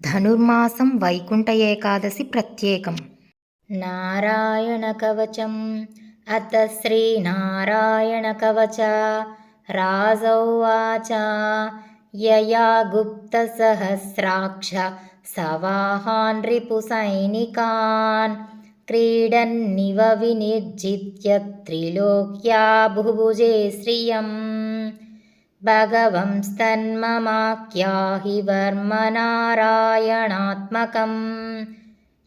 ధనుర్మాసం వైకుంఠ ఏకాదశి ప్రత్యేకం. నారాయణకవచం అత శ్రీనారాయణకవచ రాజౌవాచ యయా గుప్తసహస్రాక్ష సవాహాన్ రిపుసైనికాన్ క్రీడన్నివ వినిర్జిత్య త్రిలోక్యా భుభుజే శ్రియం భగవంస్తన్మమాఖ్యాహి వర్మనారాయణాత్మకం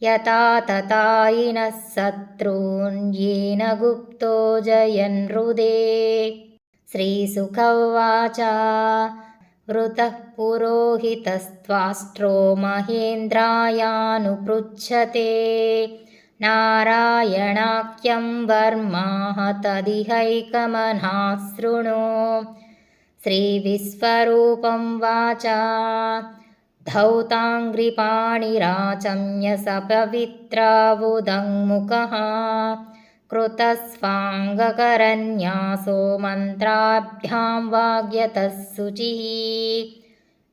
యథా తథాయినః శత్రూన్ येन గుప్తో జయన్ హృదే. శ్రీశుకౌవాచ వృతః పురోహితస్త్వాష్ట్రో మహేంద్రాయానుపృచ్ఛతే నారాయణాఖ్యం వర్మాః తదిహైకమనః శృణు. శ్రీవిశ్వరూపం వాచా ధౌతాంగ్రిపాణిరాచమ్య సపవిత్రావుదంముఖః కృతస్వాంగకరన్యాసో మంత్రాభ్యాం వాగ్యతః శుచిః.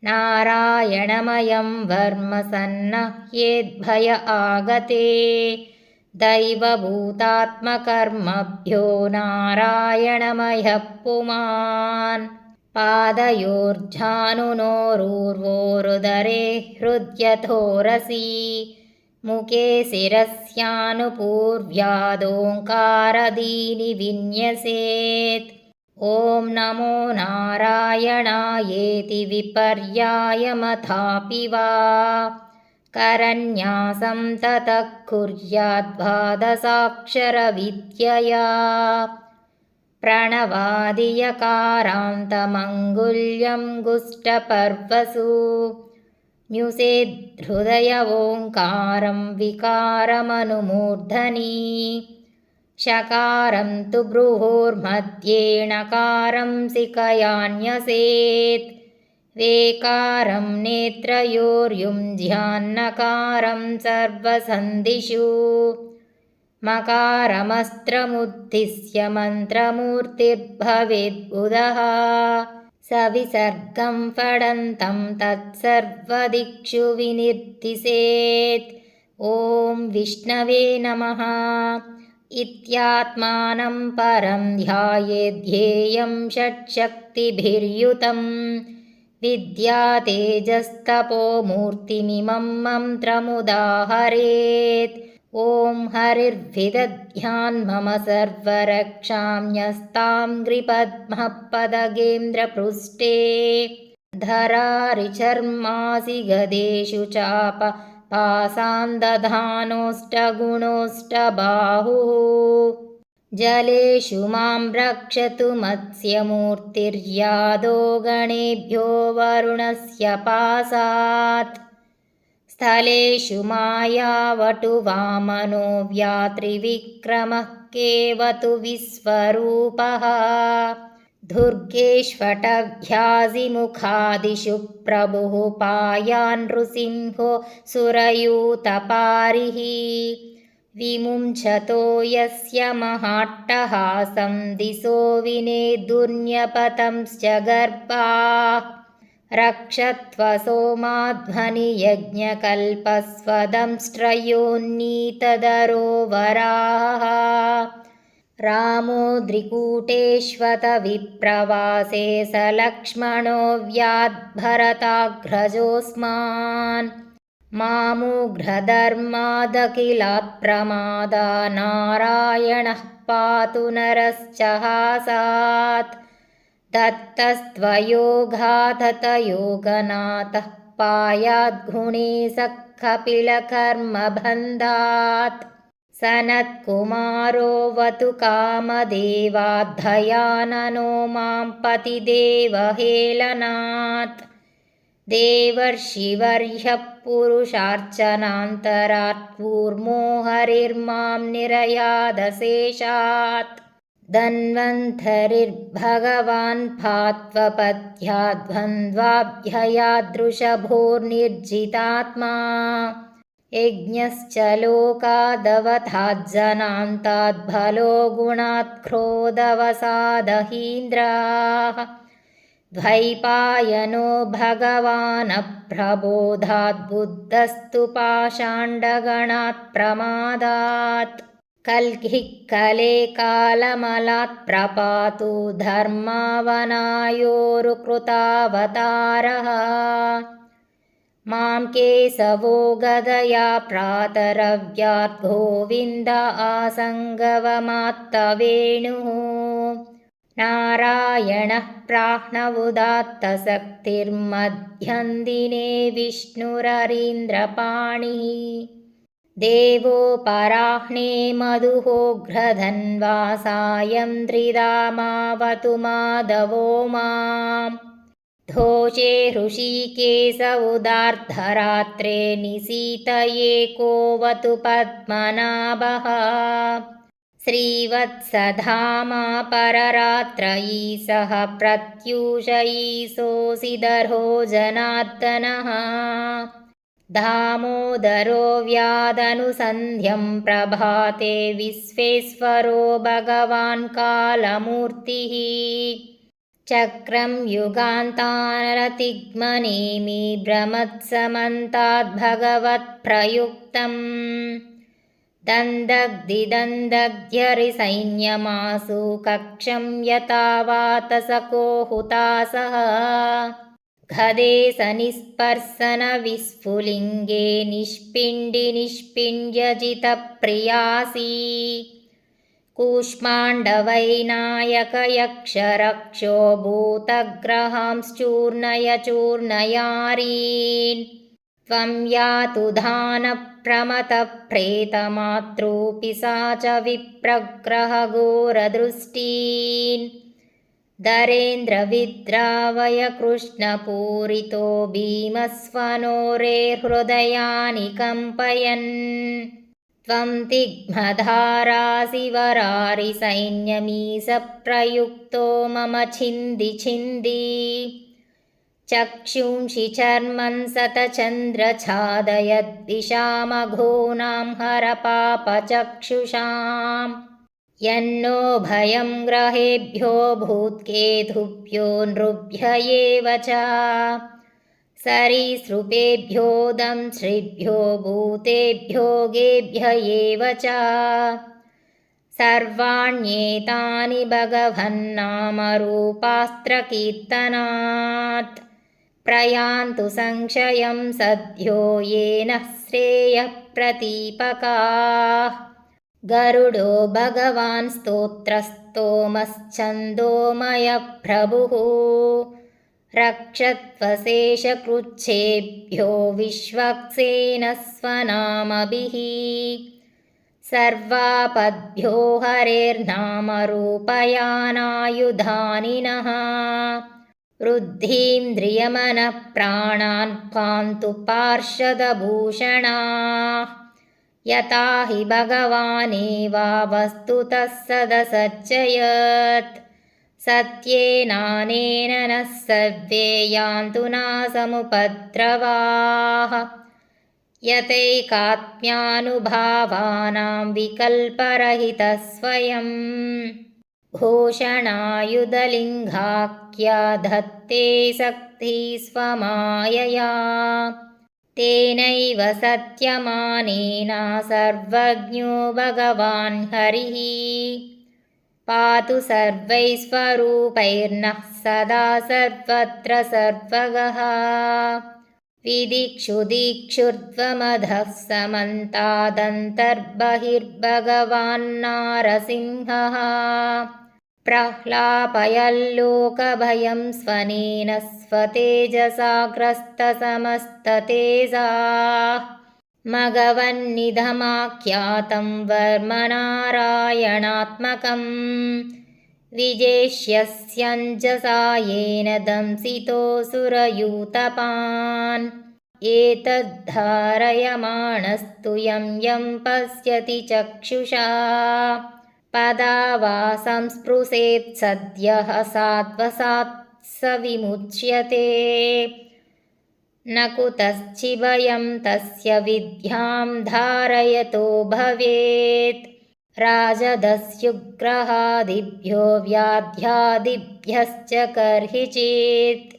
నారాయణమయం వర్మ సన్నహ్యేద్భయ ఆగతే దైవభూతాత్మకర్మభ్యో నారాయణమయః పుమాన్. పాదయోర్జానునోరూర్వోరుదరే హృద్యథోరసి ముఖే శిరస్యానుపూర్వ్యాదోంకారదీని విన్యసేత్. ఓం నమో నారాయణాయేతి విపర్యాయమథాపి వా కరన్యాసం తతః కుర్యాద్వాదశాక్షర విద్యయా. ప్రణవాదియకారాంతమంగుల్యం గుష్టపర్వసు న్యుసేద్ధృదయ ఓంకారం వికారమనుమూర్ధని. షకారం తు భ్రువోర్मध्ये ణకారం శిఖయాన్యసేత్. వేకారం నేత్రయోర్యుంధ్యాన్నకారం సర్వసంధిషు. మకారమస్త్రముద్దిశ్య మంత్రమూర్తిర్భవేద్బుధః. సవిసర్గం ఫడంతం తత్సర్వదిక్షు వినిర్దిశేత్. ఓం విష్ణవే నమః ఇత్యాత్మానం పరం ధ్యాయేద్ధ్యేయం షట్శక్తిభిర్యుతం. విద్యాతేజస్తపో మూర్తిమిమం మంత్రముదాహరేత్. ఓం హరిర్విదధ్యాన్మమ సర్వరక్షామ్యస్తాంఘ్రిపద్మః పదగేంద్రపృష్ఠే. ధరారిచర్మాసి గదేషు చాప పాసాన్ దధానోష్టగుణోష్టబాహుః. జలేషు మాం రక్షతు మత్స్యమూర్తిర్యాదో గణేభ్యో వరుణస్య పాసాత్. స్థలేషు మాయావటు వామనో వ్యాత్రివిక్రమః కేవతు విశ్వరూపః. దుర్గేష్వటభ్యాసిముఖాదిషు ప్రభుః పాయాన్ నృసింహో సురయూతపారిః. విముంఛతో యస్య మహాట్టహాసం దిశో వినేదుర్న్యపతంశ్చ గర్భాః. రక్షత్వసోమాధ్వని యజ్ఞకల్పస్వదంష్ట్రయోన్నీతదరో వరాహः. రామోద్రికూటేష్వత విప్రవాసే సలక్ష్మణో వ్యాద్భరతాగ్రజోऽస్మాన్. మామూఘ్రధర్మాదఖిలాత్ప్రమాదా నారాయణః పాతు నరశ్చహాసాత్. దత్తస్త్వయోగాధతయోగనాథః పాయాద్గుణే సక్కపిలకర్మబంధాత్. సనత్కుమారోऽవతు కామదేవాద్ధయాననో మాం పతిదేవహేళనాత్. దేవర్షివర్యః పురుషార్చనాంతరాత్ కూర్మో హరిర్మాం నిరయాదశేషాత్. ధన్వంతరిర్భగవాన్ భాత్వపద్యాద్వంద్వాభ్యయాదృషభోర్నిర్జితాత్మా. యజ్ఞశ్చ లోకాదవతాజ్జనాంతాద్బలో గుణాత్ క్రోధవసాదహీంద్రాः. द्वैपायनो भगवानप्रबोधाद्बुद्धस्तु पाषाण्डगणात् प्रमादात् कल्किः कले कालमलात् प्रपातु धर्मावनायोरुकृतावतारः मां केशवो गदया प्रातरव्यात् गोविन्द आसङ्गवमात्तवेणुः नारायणः प्राह्णवुदात्तशक्तिर्मध्यन्दिने विष्णुररीन्द्रपाणिः देवोपराह्णे मधुहोघ्रधन्वा सायन्द्रिदामावतु माधवो माम् धोषे हृषीकेश उदार्धरात्रे निशीतये कोऽवतु पद्मनाभः श्रीवत्सधामा पररात्रयी सह प्रत्यूषयीशोऽसिदर्हो जनार्दनः दामोदरो व्यादनुसन्ध्यं प्रभाते विश्वेश्वरो भगवान् कालमूर्तिः चक्रं युगान्तानरतिग्मनेमि भ्रमत्समन्ताद्भगवत्प्रयुक्तम् दन्दग्धिदन्दग्ध्यरिसैन्यमासु कक्षं यथा वातसको हुतासः घदेशनिस्पर्शनविस्फुलिङ्गे निष्पिण्डिनिष्पिण्ड्यजितप्रियासी कूष्माण्डवैनायकयक्षरक्षो भूतग्रहांश्चूर्णय चूर्णयारीन् त्वं यातु धानप्रमथप्रेतमातृपिशाच विप्रग्रहघोरदृष्टीन् दरेन्द्रविद्रावय कृष्णपूरितो भीमस्वनोरेर्हृदयानि कम्पयन् त्वं तिग्मधारासिवरारिसैन्यमीशप्रयुक्तो मम छिन्दि छिन्दि चक्षुंषि चर्मं सतचन्द्रछादयद्दिशामघोनां हरपापचक्षुषाम् यन्नो भयं ग्रहेभ्यो भूत्केतुभ्यो नृभ्य एव च सरीसृपेभ्यो दंश्रिभ्यो भूतेभ्यो गेभ्य एव च सर्वाण्येतानि भगवन्नामरूपास्त्रकीर्तनात् प्रयान्तु संशयं सद्यो येन श्रेयः प्रतीपकाः गरुडो भगवान् स्तोत्रस्तोमश्छन्दोमयप्रभुः रक्षत्वशेषकृच्छेभ्यो विश्वक्सेनस्वनामभिः सर्वापद्भ्यो हरेर्नामरूपयानायुधानि नः वृद्धीन्द्रियमनः प्राणान् पान्तु पार्षदभूषणाः यथा हि भगवानेवा वस्तुतः सदसच्चयत् सत्येनानेन नः सर्वे यान्तु नासमुपद्रवाः यतैकात्म्यानुभावानां विकल्परहितः स्वयं घोषणायुधलिङ्गाख्या धत्ते शक्तिः स्वमायया तेनैव सत्यमानेन सर्वज्ञो भगवान् हरिः पातु सर्वैस्वरूपैर्नः सदा सर्वत्र सर्वगः विदिक्षु दिक्षुर्ध्वमधः समन्तादन्तर्बहिर्भगवान्नारसिंहः प्रह्लापयल्लोकभयं स्वनेन स्वतेजसाग्रस्तसमस्ततेजाः मघवन्निधमाख्यातं वर्मनारायणात्मकं विजेष्यस्यञ्जसा येन दंसितोऽसुरयूथपान् एतद्धारयमाणस्तु यं यं पश्यति चक्षुषा पदा वा संस्पृशेत् सद्यः सात्वसात् स विमुच्यते न कुतश्चिभयं तस्य विद्यां धारयतो भवेत् राजदस्युग्रहादिभ्यो व्याध्यादिभ्यश्च कर्हिचित्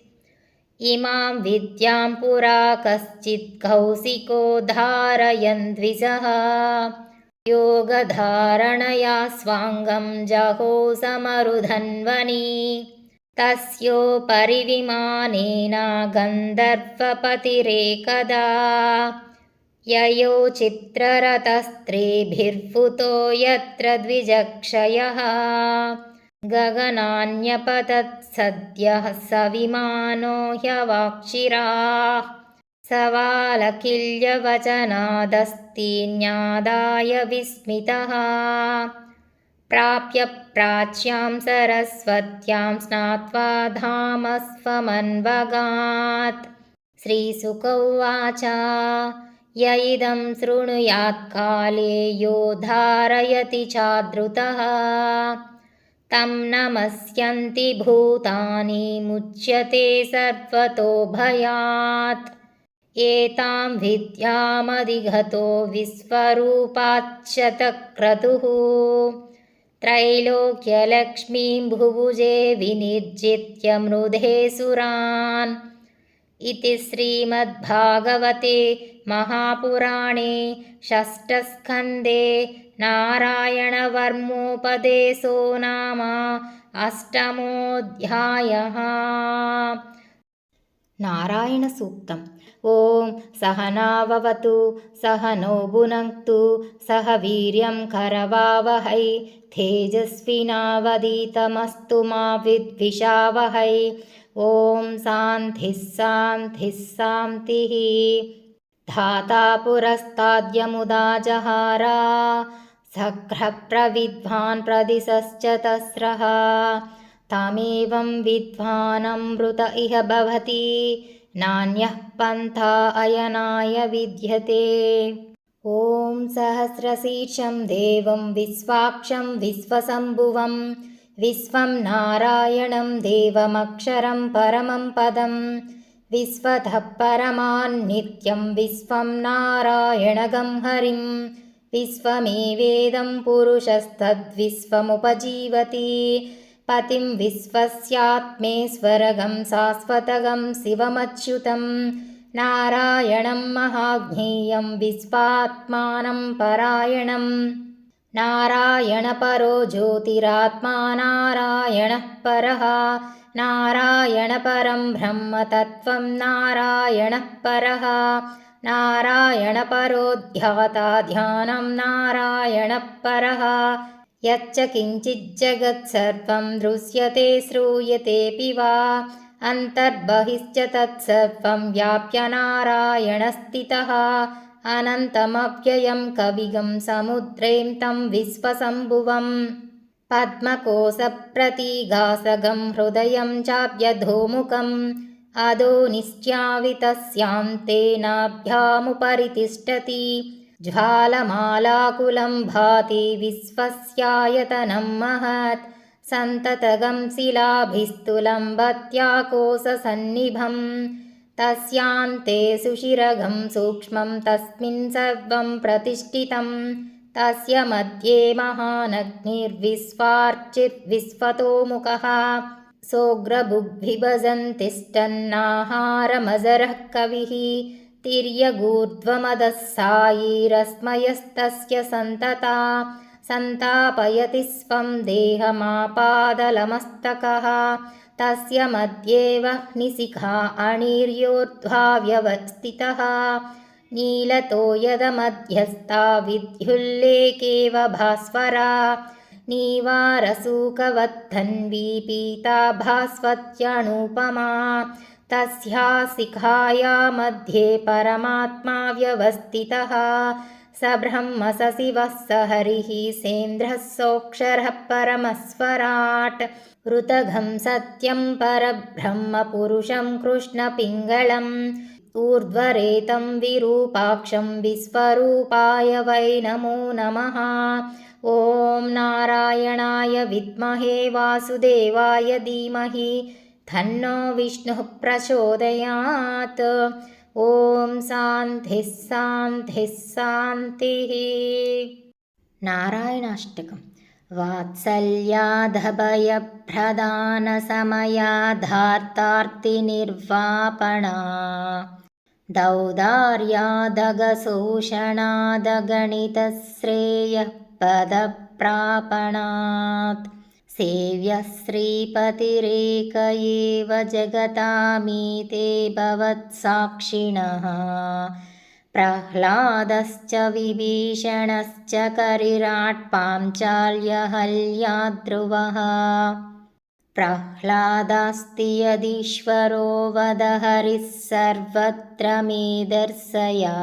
इमां विद्यां पुरा कश्चित् कौशिको धारयन् द्विजः योगधारणया स्वाङ्गं जहोसमरुधन्वनी तस्योपरि विमानेन गन्धर्वपतिरेकदा ययो चित्ररथस्त्रीभिर्वृतो यत्र द्विजक्षयः गगनान्यपतत् सद्यः स विमानो ह्यवाक्षिराः सवालकिल्यवचनादस्तीन्यादाय विस्मितः प्राप्य प्राच्यां सरस्वत्यां स्नात्वा धामस्वमन्वगात्। श्रीशुक उवाच य इदं शृणुयात्काले यो धारयति चादृतः तं नमस्यन्ति भूतानि मुच्यते सर्वतो भयात् एतां विद्यामधिगतो विश्वरूपाच्शतक्रतुः त्रैलोक्यलक्ष्मीं भुभुजे विनिर्जित्य मृधे सुरान्। इति श्रीमद्भागवते महापुराणे षष्ठस्कन्धे नारायणवर्मोपदेशो नाम अष्टमोऽध्यायः। नारायणसूक्तम्। ॐ सहनाववतु सहनौ भुनक्तु सह वीर्यं करवावहै तेजस्विनावधीतमस्तु मा विद्विषावहै। ॐ शान्तिः शान्तिः शान्तिः। धाता पुरस्ताद्यमुदा जहार सक्रप्रविद्वान् प्रदिशश्च तस्रः तमेवं विद्वानमृत इह भवति नान्यः पन्था अयनाय विद्यते। ॐ सहस्रशीर्षं देवं विश्वाक्षं विश्वशम्भुवं विश्वं नारायणं देवमक्षरं परमं पदं विश्वतः परमान्नित्यं विश्वं नारायणगं हरिं विश्वमेवेदं पुरुषस्तद्विश्वमुपजीवति पतिं विश्वस्यात्मेश्वरगं शाश्वतगं शिवमच्युतं नारायणं महाज्ञेयं विश्वात्मानं परायणं नारायणपरो ज्योतिरात्मा नारायणः परः नारायणपरं ब्रह्मतत्त्वं नारायणः परः नारायणपरो ध्याता ध्यानं नारायणः परः यच्च किञ्चिज्जगत्सर्वं दृश्यते श्रूयतेऽपि वा अन्तर्बहिश्च तत्सर्वं व्याप्य नारायणस्थितः अनन्तमव्ययं कविगं समुद्रें तं विश्वशम्भुवं पद्मकोशप्रतीगासगं हृदयं चाप्यधोमुखम् अधो निश्चावितस्यान्ते नाभ्यामुपरि तिष्ठति ज्वालमालाकुलं भाति विश्वस्यायतनं महत् सन्ततगं शिलाभिस्तुलं भत्याकोशसन्निभं तस्यान्ते सुशिरगं सूक्ष्मं तस्मिन् सर्वं प्रतिष्ठितं तस्य मध्ये महानग्निर्विश्वार्चिर्विश्वतोमुखः सोऽग्रभुग्भिभजन् तिष्ठन्नाहारमजरः कविः तिर्यगूर्ध्वमदः सायिरस्मयस्तस्य सन्तता सन्तापयति स्वं देहमापादलमस्तकः तस्य मध्ये वह्निशिखा अणिर्योर्ध्वा व्यवस्थितः नीलतो यदमध्यस्था विद्युल्लेकेव भास्वरा नीवारसूकवत्थन्वी पीता भास्वत्यनुपमा तस्या शिखाया मध्ये परमात्मा व्यवस्थितः स ब्रह्म स शिवः स हरिः सेन्द्रः सोऽक्षरः परमस्वराट् ऋतघं सत्यं परब्रह्म पुरुषं कृष्णपिङ्गलम् ऊर्ध्वरेतं विरूपाक्षं विश्वरूपाय वै नमो नमः। ॐ नारायणाय विद्महे वासुदेवाय धीमहि तन्नो विष्णुः प्रचोदयात्। ॐ शान्तिः शान्तिः शान्तिः। नारायणाष्टकं वात्सल्यादभयप्रदानसमयाधार्तार्तिनिर्वापणा दौदार्यादगशोषणादगणितश्रेयः पदप्रापणात् सेव्यः श्रीपतिरेक एव जगतामीते भवत्साक्षिणः प्रह्लादश्च विभीषणश्च करिराट् पाञ्चाल्यहल्याद्रुवः प्रह्लादास्ति यदीश्वरो वदहरिः सर्वत्र मे दर्शया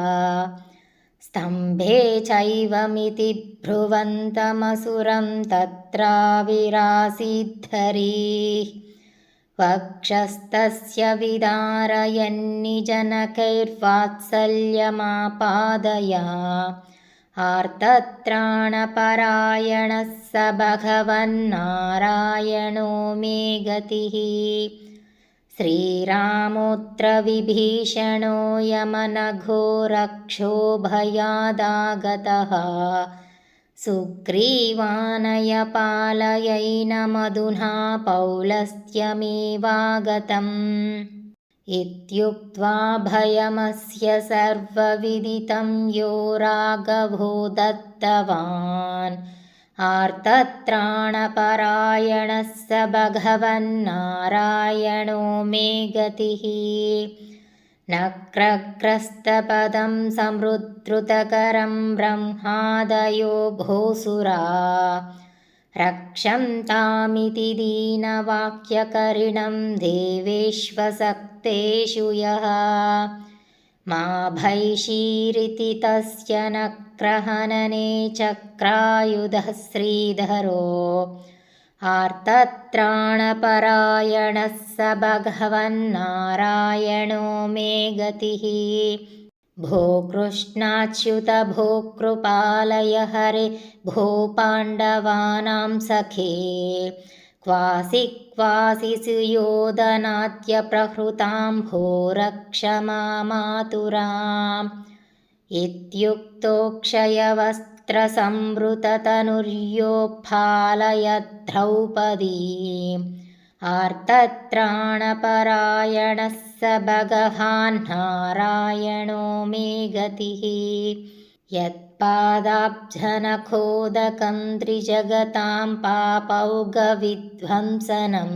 स्तम्भे चैवमिति ब्रुवन्तमसुरं तत्राविरासीद्धरीः वक्षस्तस्य विदारयन्निजनकैर्वात्सल्यमापादया आर्तत्राणपरायणः स भगवन्नारायणो मे गतिः श्रीरामोऽत्र विभीषणो यमनघो रक्षोभयादागतः सुग्रीवानय पालयैनमधुना पौलस्त्यमेवागतम् इत्युक्त्वा भयमस्य सर्वविदितं यो राघवो दत्तवान् आर्तत्राणपरायणः स भगवन्नारायणो मे गतिः नक्रग्रस्तपदं समृद्धृतकरं ब्रह्मादयो भोसुरा रक्षन्तामिति दीनवाक्यकरिणं देवेष्वशक्तेषु यः मा भैषीरिति तस्य नक्रहनने चक्रायुधः श्रीधरो आर्तत्राणपरायणः स भगवन्नारायणो मे गतिः भो कृष्णाच्युत भो कृपालय हरे भो पाण्डवानां सखे क्वासि क्वासि सुयोधनाद्यप्रहृतां भो रक्ष मामातुराम् इत्युक्तोक्षयवस्त्रसंवृततनुर्योत्फालयद् द्रौपदीम् आर्तत्राणपरायणः स भगवान्नारायणो मे गतिः यत्पादाब्जनखोदकं त्रिजगतां पापौघविध्वंसनं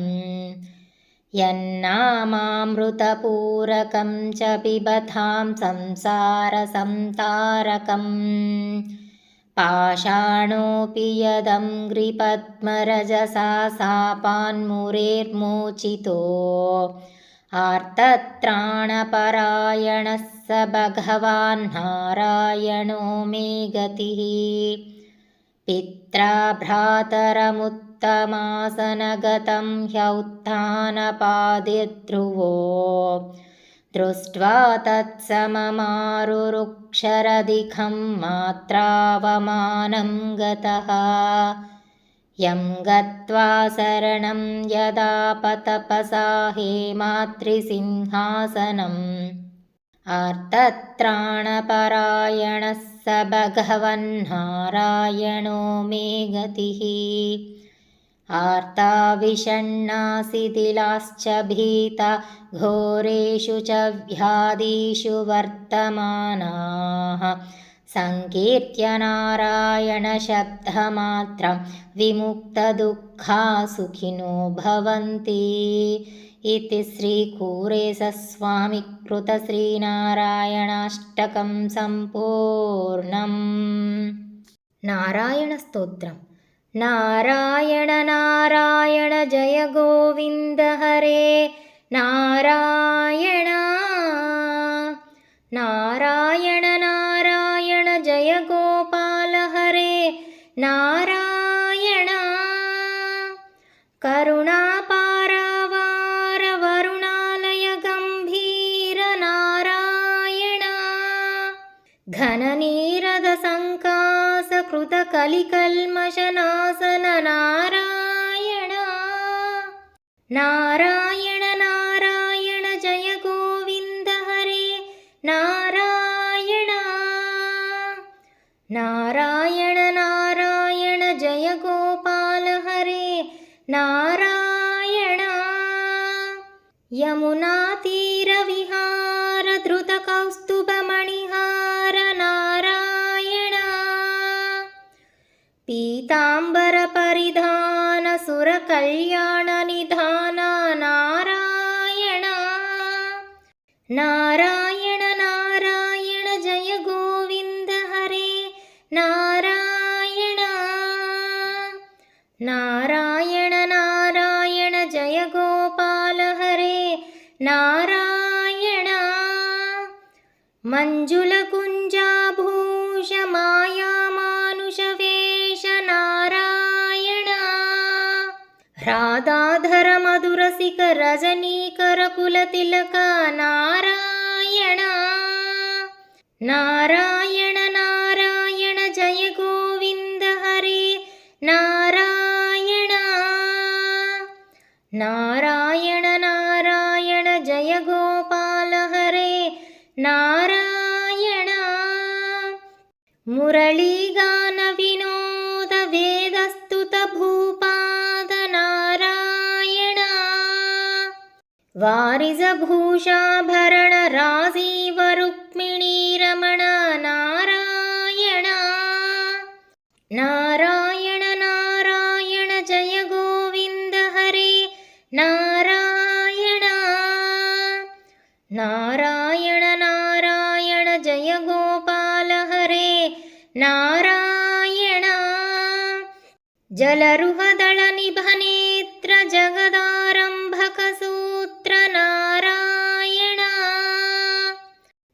यन्नामामृतपूरकं च पिबतां संसारसंतारकम् पाषाणोऽपि यदङ्घ्रिपद्मरजसा शापान्मुरेर्मोचितो आर्तत्राणपरायणः स भगवान्नारायणो मे गतिः पित्रा भ्रातरमुत्तमासनगतं ह्यौत्थानपादिध्रुवो दृष्ट्वा तत्सममारुरुक्षरधिकं मात्रावमानं गतः यं गत्वा शरणं यदापतपसा हेमात्रिसिंहासनम् आर्तत्राणपरायणः स भगवन्नारायणो मे गतिः आर्ताविषण्णा शिथिलाश्च भीता घोरेषु च व्याधिषु वर्तमानाः संकीर्त्य नारायणशब्दमात्रं विमुक्तदुःखा सुखिनो भवन्ति इति श्रीकुरेशस्वामिकृतश्रीनारायणाष्टकं सम्पूर्णम्। नारायणस्तोत्रम्। नारायण नारायण जय गोविन्द हरे नारायण नारायण नारायण जय गोपाल हरे नारायण करुणापारावार वरुणालय गम्भीर नारायण घननीरद संकास कृत कलिकल्मषनाशन नारायण नारायण नारायण जय गोविन्द हरे नारायण नारायण नारायण गोपाल हरे नारायण यमुनातीरविहार धृतकौस्तुभमणिहार नारायण पीताम्बरपरिधान सुरकल्याणनिधान नारायण नारायण नारायण जय गोविन्द हरे नारायण नारायण नारायण जय गोपाल हरे नारायण मञ्जुलकुञ्जाभूष मायामानुषवेश नारायण राधाधर मधुरसिक रजनीकर कुलतिलक नारायण नारायण नारायण जय गोविन्द हरे नारायण नारायण नारायण जय गोपाल हरे नारायण मुरलीगान विनोद वेदस्तुत भूपाद नारायण वारिजभूषाभरण राजीव रुक्मिणी रमण नारायण नारायण नारायण जय गोविन्द हरे नारायण नारायण नारायण जय गोपाल हरे नारायण जलरुहदलनिभनेत्र जगदारम्भकसूत्र नारायण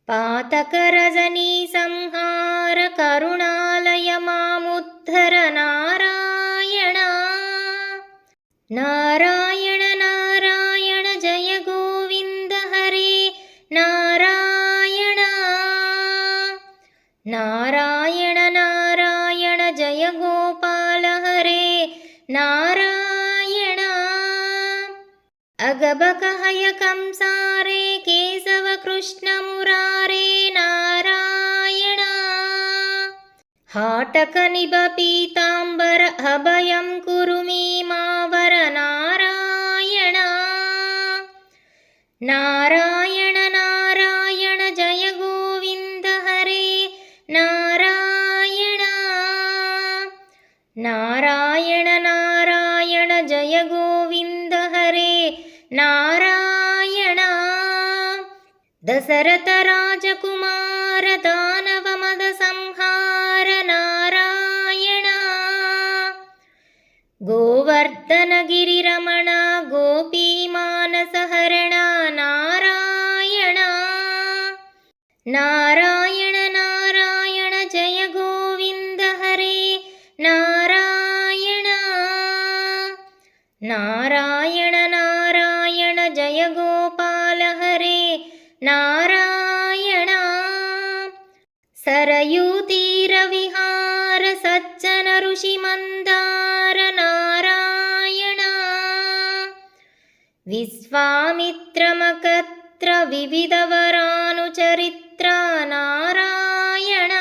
पातकरजनी संहार करुणालय मामुद्धर नारायण नारायण नारायण जय गोविन्द हरे नारायण नारायण नारायण जय गोपाल हरे नारायण अगबकहय कंसारे केशव कृष्ण मुरारे नारायण हाटक निभ पीताम्बर अभयं कुरु मे मावर नारायण नारायण नारायण जय गोविन्द हरे नारायण नारायण नारायण जय गोविन्द हरे नारायण दशरथ राजकुमार दानव मद संहार नारायण गोवर्धन गिरिरमण गोपी मानस हरण नारायण नारायण नारायण जय गोविन्द हरे नारायण नारायण नारायण जय गोपाल हरे नारायण सरयूतीरविहार सज्जन ऋषि मंदार नारायण विश्वामित्रमकत्र विविधवरानुचरित्र नारायण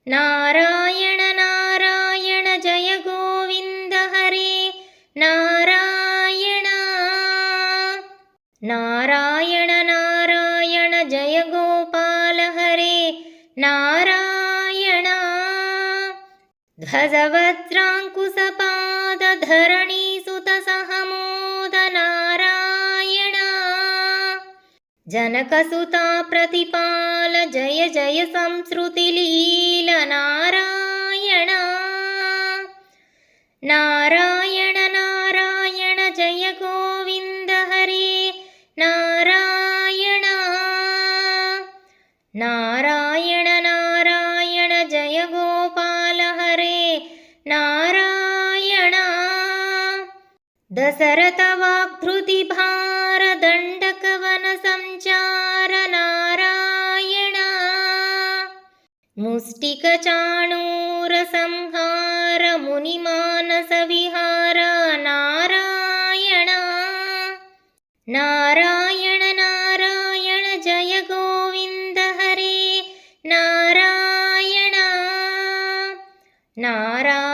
नारायण नारायण जय गोविन्द हरे नारायण नारायण नारायण जय गोपाल हरे नारायण ध्वजवज्राङ्कुशपाद धरणीसुत सहमोद नारायण जनकसुता प्रतिपाल जय जय संस्कृतिलील नारायण नारायण नारायण जय गोविन्द हरे नारायण नारायण नारायण जय गोपाल हरे नारायण दशरथ वाग्भृति भार दण्डकवन संचार नारायण मुष्टिक चाणूर संहार मुनिमानस विहार नारायण नारायण नारायण जय गोविन्द हरे नारायण नारायण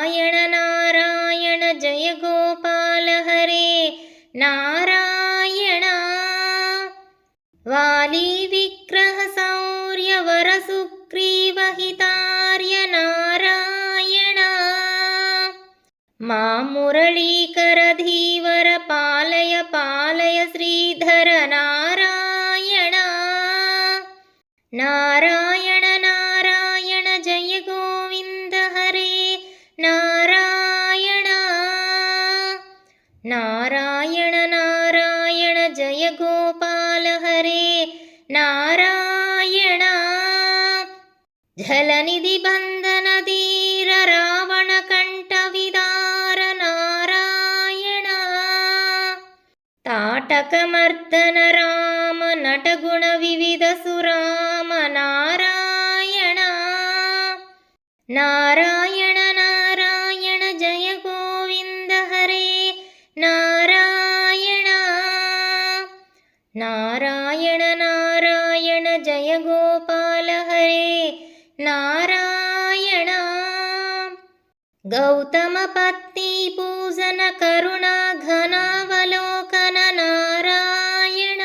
वरसुग्रीवहितार्य नारायण मां मुरळीकरधीवर पालय पालय श्रीधर नारायण नारायण नारायण जय गोविन्द हरे नारायण नारायण नारायण जय गोपाल हरे नारायण झलनिधि बन्धन धीर रावण कंठ विदार नारायण ताटकमर्दन राम नटगुण विविध सुराम नारायण नारायण नारायण जय गोविन्द हरे नारायण नारायण नारायण जय गोपाल हरे नारायण गौतम पत्नी पूजन करुणा घनावलोकन नारायण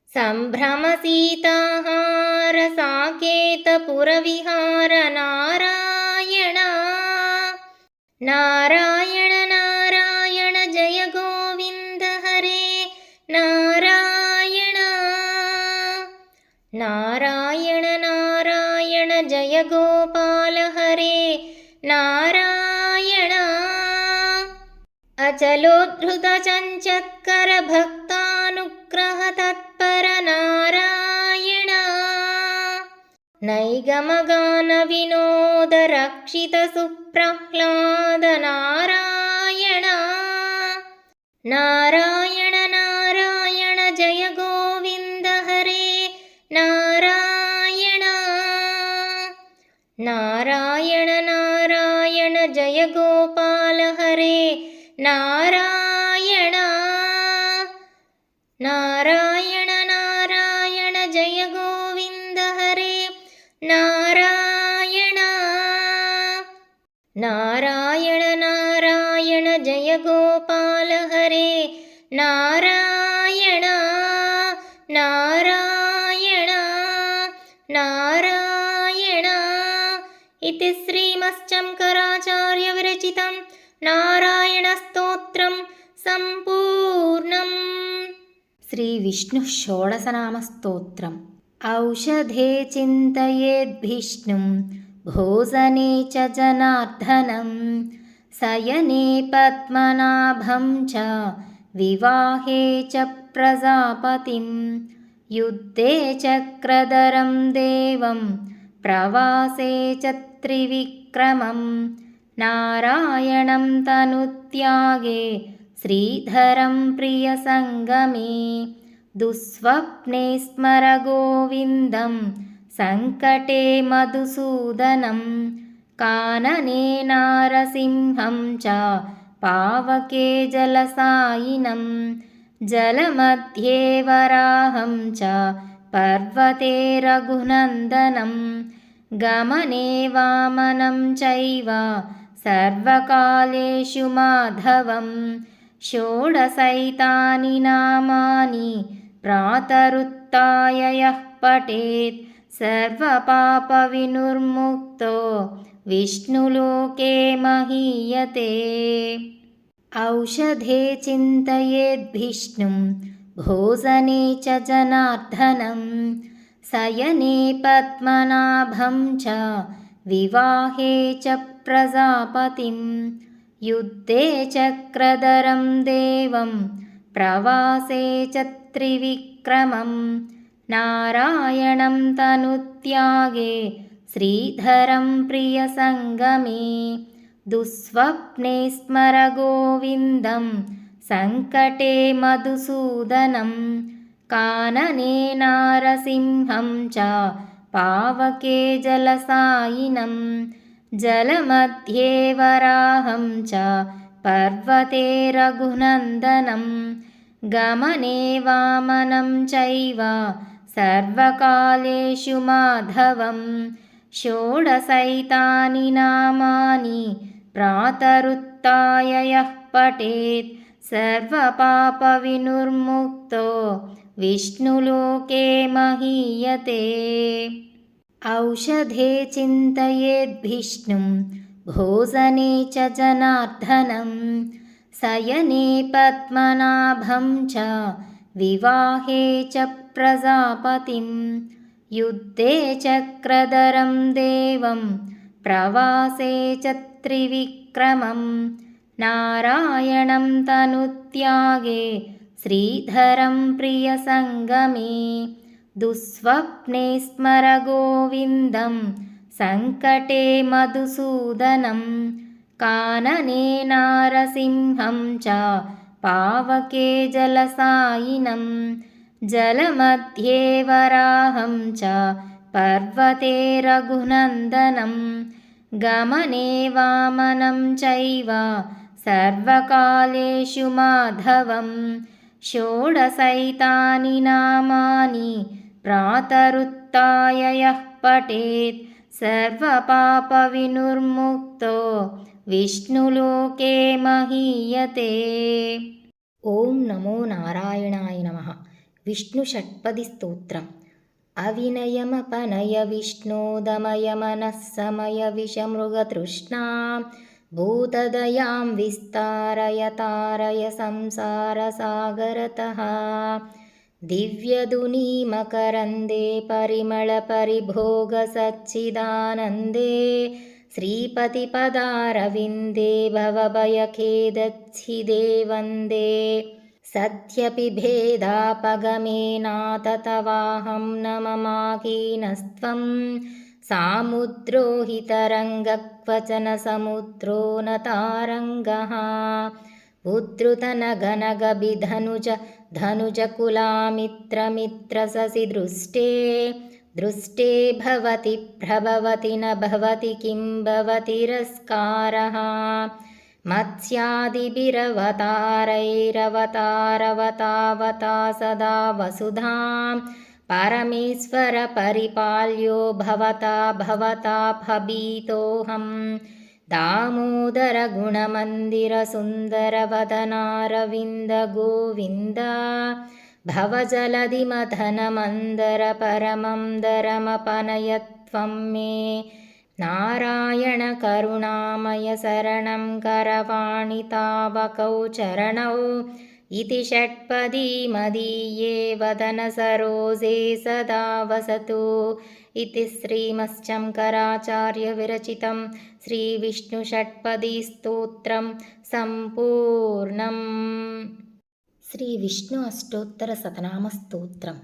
संभ्रम सीताहार साकेत पुरविहार नारायण नारायण नारायण जय गोविन्द हरे नारायण नारायण नारायण जय गोपाल हरे नारायण अचलोद्धृत चञ्चत्कर भक्तानुग्रह तत्पर नारायण नैगमगान विनोद रक्षित सुप्रह्लाद नारायण नारायण नारायण जय गोविन्द हरे नारायण नारायण नारायण जय गोपाल हरे नारायण नारायण नारायण जय गोविन्द हरे नारायण नारायण नारायण जय गोपाल हरे नारायण नारायण नारायण इति श्रीमच्छङ्कराचार्यविरचितं नारायणस्तोत्रं सम्पूर्णम् ಶ್ರೀ ವಿಷ್ಣು ಷೋಡಶನಾಮಸ್ತೋತ್ರಂ ಔಷಧೇ ಚಿಂತಯೇದ್ವಿಷ್ಣುಂ ಭೋಜನೆ ಚ ಜನಾರ್ದನಂ ಶಯನೆ ಪದ್ಮನಾಭಂ ಚ ವಿವಾಹೇ ಚ ಪ್ರಜಾಪತಿಂ ಯುದ್ಧೇ ಚಕ್ರಧರಂ ದೇವಂ ಪ್ರವಾಸೇ ಚ ತ್ರಿವಿಕ್ರಮಂ ನಾರಾಯಣಂ ತನುತ್ಯಾಗೆ ಶ್ರೀಧರಂ ಪ್ರಿಯಸಂಗಮೇ ದುಸ್ವಪ್ನೆ ಸ್ಮರ ಗೋವಿಂದಂ ಸಂಕಟೇ ಮಧುಸೂದನಂ ಕಾನನೆ ನಾರಸಿಂಹಂ ಚ ಪಾವಕೆ ಜಲಸಾಯಿನಂ ಜಲಮಧ್ಯೆ ವರಾಹಂ ಚ ಪರ್ವತೆ ರಘುನಂದನಂ ಗಮನೆ ವಾಮನಂ ಚೈವ ಸರ್ವಕಾಲೇಷು ಮಾಧವಂ ಷೋಡಶೈತಾನಿ ನಾಮಾನಿ ಪ್ರಾತರುತ್ಥಾಯ ಯಃ ಪಠೇತ್ ಸರ್ವಪಾಪವಿನಿರ್ಮುಕ್ತೋ ವಿಷ್ಣುಲೋಕೆ ಮಹೀಯತೆ ಔಷಧೇ ಚಿಂತಯೇದ್ವಿಷ್ಣುಂ ಭೋಜನೆ ಚ ಜನಾರ್ದನಂ ಶಯನೆ ಪದ್ಮನಾಭಂ ಚ ವಿವಾಹೇ ಚ ಪ್ರಜಾಪತಿಂ ಯುದ್ಧೇ ಚಕ್ರಧರಂ ದೇವಂ ಪ್ರವಾಸೇ ಚ ತ್ರಿವಿಕ್ರಮಂ ನಾರಾಯಣಂ ತನುತ್ಯಾಗೆ ಶ್ರೀಧರಂ ಪ್ರಿಯಸಂಗಮೇ ದುಸ್ವಪ್ನೆ ಸ್ಮರ ಗೋವಿಂದಂ ಸಂಕಟೇ ಮಧುಸೂದನಂ ಕಾನನೆ ನಾರಸಿಂಹಂ ಚ ಪಾವಕೆ ಜಲಸಾಯಿನಂ ಜಲಮಧ್ಯೆ ವರಾಹಂ ಚ ಪರ್ವತೆ ರಘುನಂದನಂ ಗಮನೆ ವಾಮನಂ ಚೈವ ಸರ್ವಕಾಲೇಷು ಮಾಧವಂ ಷೋಡಶೈತಾನಿ ನಾಮಾನಿ ಪ್ರಾತರುತ್ಥಾಯ ಯಃ ಪಠೇತ್ ಸರ್ವಪಾಪವಿನಿರ್ಮುಕ್ತೋ विष्णुलोके महीयते। औषधे चिन्तयेद्विष्णुं भोजने च जनार्दनं शयने पद्मनाभं च विवाहे च प्रजापतिं युद्धे चक्रधरं देवं प्रवासे च त्रिविक्रमं नारायणं तनुत्यागे श्रीधरं प्रियसङ्गमे दुःस्वप्ने स्मर गोविन्दं सङ्कटे मधुसूदनं कानने नारसिंहं च पावके जलसायिनं जलमध्ये वराहं च पर्वते रघुनन्दनं गमने वामनं चैव सर्वकालेषु माधवं षोडशैतानि नामानि प्रातरुत्थाय यः पठेत् सर्वपापविनिर्मुक्तो विष्णुलोके महीयते। ಓಂ ನಮೋ ನಾರಾಯಣಾಯ ನಮಃ. ವಿಷ್ಣು ಷಟ್ಪದಿ ಸ್ತೋತ್ರ. ಅವಿನಯಮಪನಯ ವಿಷ್ಣೋದಮಯ ಮನಃ ಸಮಯ ವಿಷಮೃಗತೃಷ್ಣಾ ಭೂತದಯಾಂ ವಿಸ್ತಾರಯ ತಾರಯ ಸಂಸಾರ ಸಾಗರತಃ ದಿವ್ಯದುನಿ ಮಕರಂದೇ ಪರಿಮಳ ಪರಿಭೋಗ ಸಚ್ಚಿದಾನಂದೇ ಶ್ರೀಪತಿ ಪದಾರವಿಂದೇ ಭವಭಯಖೇದಚ್ಛಿದೇ ವಂದೇ ಸದ್ಯಪಿ ಭೇದಾಪಗಮೇನಾಥ ತವಾಹಂ ನ ಮಮಾಕೀನಸ್ತ್ವಂ ಸಾಮುದ್ರೋ ಹಿ ತರಂಗಕ್ವಚನ ಸಮುದ್ರೋ ನ ತಾರಂಗಃ ಉದ್ಧೃತನಗನಗಬಿಧನುಜ ಧನುಜಕುಲಾಮಿತ್ರಮಿತ್ರ ಸಸಿ ದೃಷ್ಟೇ ದೃಷ್ಟೇ ಭವತಿ ಪ್ರಭವತಿ ನ ಭವತಿ ಕಿಂ ಭವತಿರಸ್ಕಾರಃ ಮತ್ಸ್ಯಾದಿಭಿರವತಾರೈರವತಾರವತಾವತಾ ಸದಾ ವಸುಧಾಂ ಪರಮೇಶ್ವರ ಪರಿಪಾಲ್ಯೋ ಭವತಾ ಭವತಾ ಭಬೀತೋಹಂ ದಾಮೋದರ ಗುಣಮಂದಿರ ಸುಂದರವದನಾರವಿಂದ ಗೋವಿಂದ ಭವಜಲಧಿ ಮಥನ ಮಂದರ ಪರಮಂ ದರಮಪನಯತ್ವಂ ಮೇ ನಾರಾಯಣ ಕರುಣಾಮಯ ಶರಣಂ ಕರವಾಣಿ ತಾವಕೌ ಚರಣೌ ಇತಿ ಷಟ್ಪದಿ ಮದೀಯೇ ವದನ ಸರೋಜೆ ಸದಾ ವಸತು ಇತಿ ಶ್ರೀಮಶ್ಶಂಕರಾಚಾರ್ಯ ವಿರಚಿತಂ ಶ್ರೀ ವಿಷ್ಣು ಷಟ್ಪದಿ ಸ್ತೋತ್ರಂ ಸಂಪೂರ್ಣಂ. ಶ್ರೀ ವಿಷ್ಣು ಅಷ್ಟೋತ್ತರ ಶತನಾಮ ಸ್ತೋತ್ರಂ.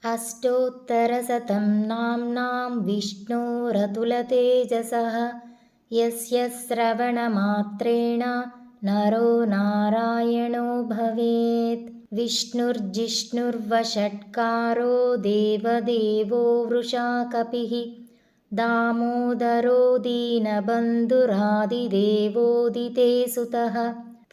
ಅಷ್ಟೋತ್ತರಶತಂ ನಾಮ್ನಾಂ ವಿಷ್ಣೋರತುಲತೇಜಸಃ ಯಸ್ಯ ಶ್ರವಣಮಾತ್ರೇಣ ನರೋ ನಾರಾಯಣೋ ಭವೇತ್. ವಿಷ್ಣುರ್ಜಿಷ್ಣುರ್ವಷಟ್ಕಾರೋ ದೇವದೇವೋ ವೃಷಾ ಕಪಿಃ ದಾಮೋದರೋ ದೀನಬಂಧುರಾದಿದೇವೋದಿತೆ ಸುತಃ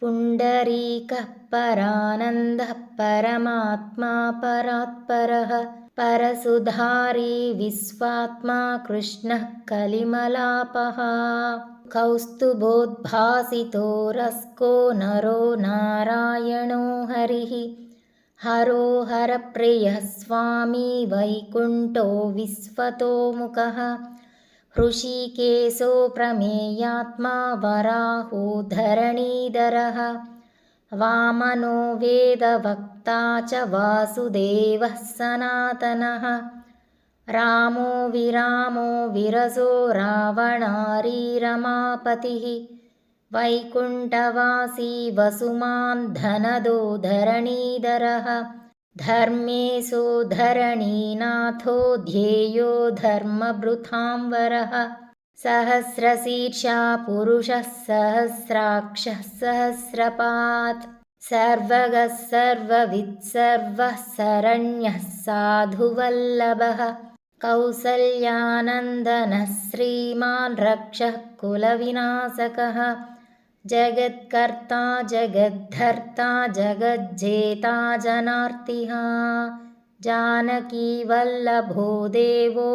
ಪುಂಡರೀಕಃ ಪರಾನಂದಃ ಪರಮಾತ್ಮಾ ಪರಾತ್ಪರಃ ಪರಸುಧಾರಿ ವಿಶ್ವಾತ್ಮಾ ಕೃಷ್ಣಃ ಕಲಿಮಲಾಪಃ ಕೌಸ್ತುಭೋದ್ಭಾಸಿತೋ ರಸ್ಕೋ ನರೋ ನಾರಾಯಣೋ ಹರಿಃ ಹರೋ ಹರಪ್ರಿಯಃ ಸ್ವಾಮಿ ವೈಕುಂಠೋ ವಿಶ್ವತೋ ಮುಖಃ ಹೃಷಿಕೇಶೋ ಪ್ರಮೇಯಾತ್ಮಾ ವರಾಹೋ ಧರಣೀಧರಃ ವಾಮನೋ ವೇದವಕ್ತಾ ಚ ವಾಸುದೇವಃ ಸನಾತನಃ ರಾಮೋ ವಿರಾಮೋ ವಿರಸೋ ರಾವಣಾರಿ ರಮಾಪತಿಃ ವೈಕುಂಠವಾಸಿ ವಸುಮಾನ್ ಧನದೋ ಧರಣೀಧರಃ ಧರ್ಮೇಶೋ ಧರಣೀನಾಥೋ ಧ್ಯೇಯೋ ಧರ್ಮಭೃತಾಂಬರಃ ಸಹಸ್ರಶೀರ್ಷಾ ಪುರುಷಃ ಸಹಸ್ರಾಕ್ಷಃ ಸಹಸ್ರಪಾತ್ ಸರ್ವಗಃ ಸರ್ವವಿತ್ ಸರ್ವಃ ಶರಣ್ಯಃ ಸಾಧುವಲ್ಲಭಃ ಕೌಸಲ್ಯಾನಂದನಃ ಶ್ರೀಮಾನ್ ರಕ್ಷಃ ಕುಲವಿನಾಶಕಃ ಜಗತ್ಕರ್ತಾ ಜಗದ್ಧರ್ತಾ ಜಗಜ್ಜೇತಾ ಜನಾರ್ತಿಃ ಜಾನಕೀ ವಲ್ಲಭೋ ದೇವೋ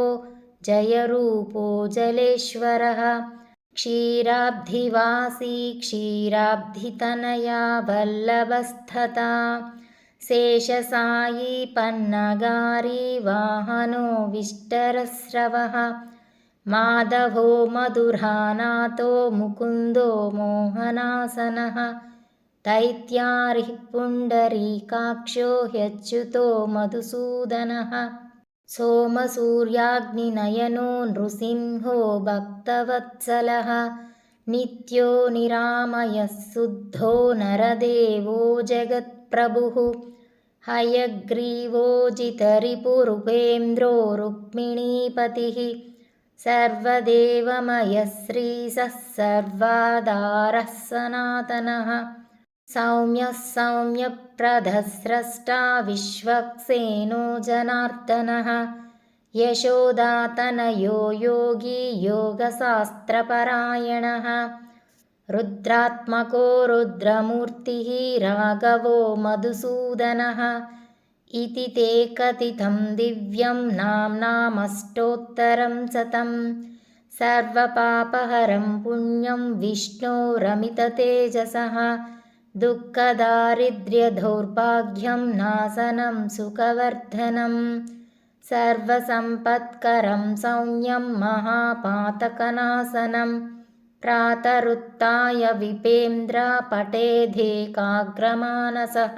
ಜಯರೂಪೋ ಜಲೇಶ್ವರಃ ಕ್ಷೀರಾಬ್ಧಿವಾಸಿ ಕ್ಷೀರಾಬ್ಧಿತನಯಾ ವಲ್ಲಭಸ್ಥತಾ शेषसायी पन्नगारी वाहनो विष्टरस्रवः माधवो मधुरानाथो मुकुन्दो मोहनासनः दैत्यारिः पुण्डरीकाक्षो ह्यच्युतो मधुसूदनः सोमसूर्याग्निनयनो नृसिंहो भक्तवत्सलः नित्यो निरामयः शुद्धो नरदेवो जगत्प्रभुः हयग्रीवो जितरिपुरुपेन्द्रो रुक्मिणीपतिः सर्वदेवमयः श्रीशः सर्वाधारः सनातनः सौम्यः सौम्यप्रदस्रष्टा विश्वक्सेनो जनार्दनः यशोदातनयो योगी योगशास्त्रपरायणः रुद्रात्मको रुद्रमूर्तिः राघवो मधुसूदनः इति ते कथितं दिव्यं नाम्नामष्टोत्तरं शतं सर्वपापहरं पुण्यं विष्णोरमिततेजसः दुःखदारिद्र्यदौर्भाग्यं नाशनं सुखवर्धनं सर्वसम्पत्करं सौम्यं महापातकनाशनं प्रातरुत्थाय विपेन्द्र पठेदेकाग्रमानसः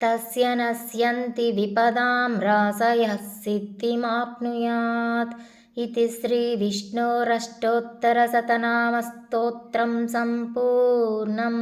तस्य नश्यन्ति विपदां रासयः सिद्धिमाप्नुयात् इति श्रीविष्णोरष्टोत्तरशतनामस्तोत्रं सम्पूर्णम्।